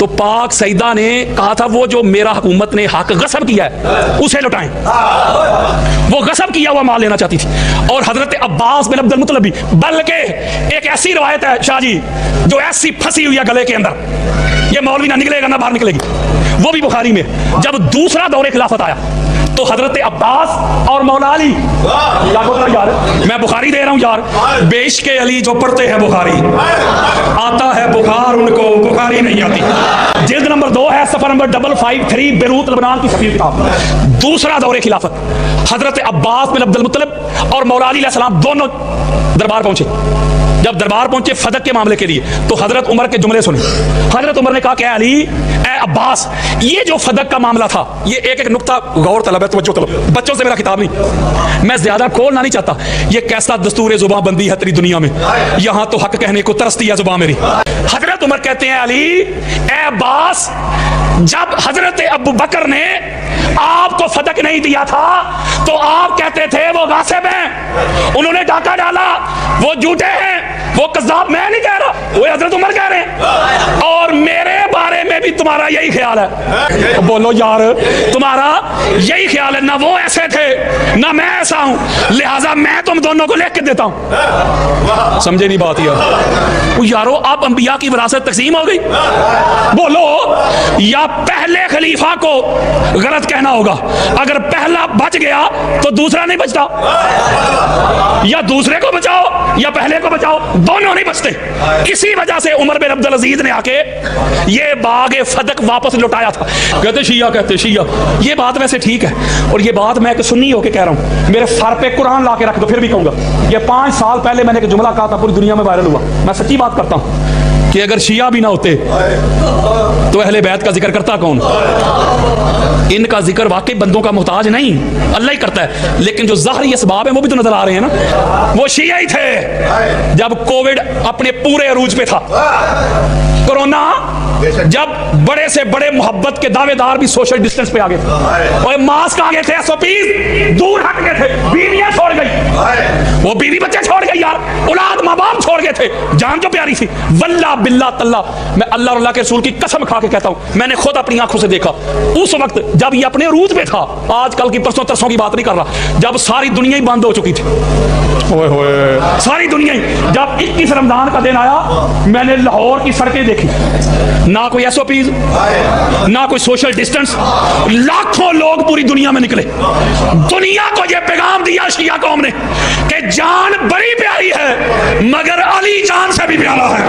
तो पाक सईदा ने कहा था वो जो मेरा हुकूमत ने हक गसब किया है उसे लौटाएं। वो गसब किया हुआ माल लेना चाहती थी। और हजरत अब्बास बिन अब्दुल मुत्तलिब भी, बल्कि एक ऐसी रवायत है शाह जी जो ऐसी फंसी हुई है गले के अंदर, ये मौलवी ना निकलेगा ना बाहर निकलेगी, वो भी बुखारी में। जब दूसरा दौरे खिलाफत आया तो हजरत अब्बास और मौला अली, यार मैं बुखारी दे रहा हूं यार, बेश के अली जो पढ़ते हैं बुखारी, आता है बुखार उनको, बुखारी नहीं आती। जिल्द नंबर 2 है, सफर नंबर 553, बेरूत लबनान की सफीर किताब। दूसरा दौरे खिलाफत, हजरत अब्बास बिन अब्दुल मुत्तलिब और मौला अली अलैहिस्सलाम दोनों दरबार पहुंचे। जब दरबार पहुंचे फदक के मामले के लिए तो हजरत उमर के जुमले सुने। हजरत उमर ने कहा कि अली, ए अब्बास, ये जो फदक का मामला था, ये एक एक नुक्ता गौर तलब है, तवज्जो तलब। बच्चों से मेरा खिताब नहीं, मैं ज्यादा खोलना नहीं चाहता। ये कैसा दस्तूर जुबान बंदी है तेरी दुनिया में, यहां तो हक कहने को तरसती है जुबान मेरी। हजरत उमर कहते हैं अली, ए अब्बास, जब हजरत अबू बकर ने आपको फदक नहीं दिया था तो आप कहते थे वो गासिब हैं, उन्होंने डाका डाला, वो झूठे हैं, वो कज़्ज़ाब। मैं नहीं कह रहा, वो हजरत उमर कह रहे हैं। और मेरे बारे में भी तुम्हारा यही ख्याल है। तो बोलो यार, तुम्हारा यही ख्याल है, ना वो ऐसे थे ना मैं ऐसा हूं, लिहाजा मैं तुम दोनों को लिख के देता हूं। समझे नहीं बात यार? यारो अब अंबिया की विरासत तकसीम हो गई। बोलो, या पहले खलीफा को गलत कहना होगा, अगर पहला बच गया तो दूसरा नहीं बचता, या दूसरे को बचाओ या पहले को बचाओ, दोनों नहीं बचते। इसी वजह से उमर बिन अब्दुल अजीज ने आके ये बाग फदक वापस लौटाया था। कहते शिया, ये बात वैसे ठीक है, और ये बात मैं एक सुन्नी होके कह रहा हूं, मेरे सर पे कुरान ला के रख दो फिर भी कहूंगा। ये 5 साल पहले मैंने एक जुमला कहा था, पूरी दुनिया में वायरल हुआ। मैं सच्ची बात करता हूं कि अगर शिया भी ना होते तो अहले बैत का जिक्र करता कौन? इनका जिक्र वाकई बंदों का मोहताज नहीं, अल्लाह ही करता है। लेकिन जो ज़ाहरी असबाब है वो भी तो नजर आ रहे हैं ना। वो शिया ही थे जब कोविड अपने पूरे अरूज पे था, कोरोना जब बड़े से बड़े मोहब्बत के दावेदार भी सोशल डिस्टेंस पे आ गए थे, और मास्क आ गए थे, SOPs दूर हट गए थे, बीवियां छोड़ गई, वो बीवी बच्चे छोड़ गए यार, औलाद माँ बाप छोड़ गए थे, जान जो प्यारी थी। वल्लाह बिल्लाह तल्लाह, मैं अल्लाह और अल्लाह के रसूल की कसम खा के कहता हूं, मैंने खुद अपनी आंखों से देखा उस वक्त जब ये अपने अरूज पे था। आजकल की परसों तरसों की बात नहीं कर रहा, जब सारी दुनिया ही बंद हो चुकी थी। ओए होए, सारी दुनिया ही। जब 21 रमजान का दिन आया, मैंने लाहौर की सड़कें देखी, ना कोई SOPs, ना कोई सोशल डिस्टेंस, लाखों लोग पूरी दुनिया में निकले। दुनिया को यह पैगाम दिया शिया कौम ने कि जान बड़ी प्यारी है मगर अली जान से भी प्यारा है।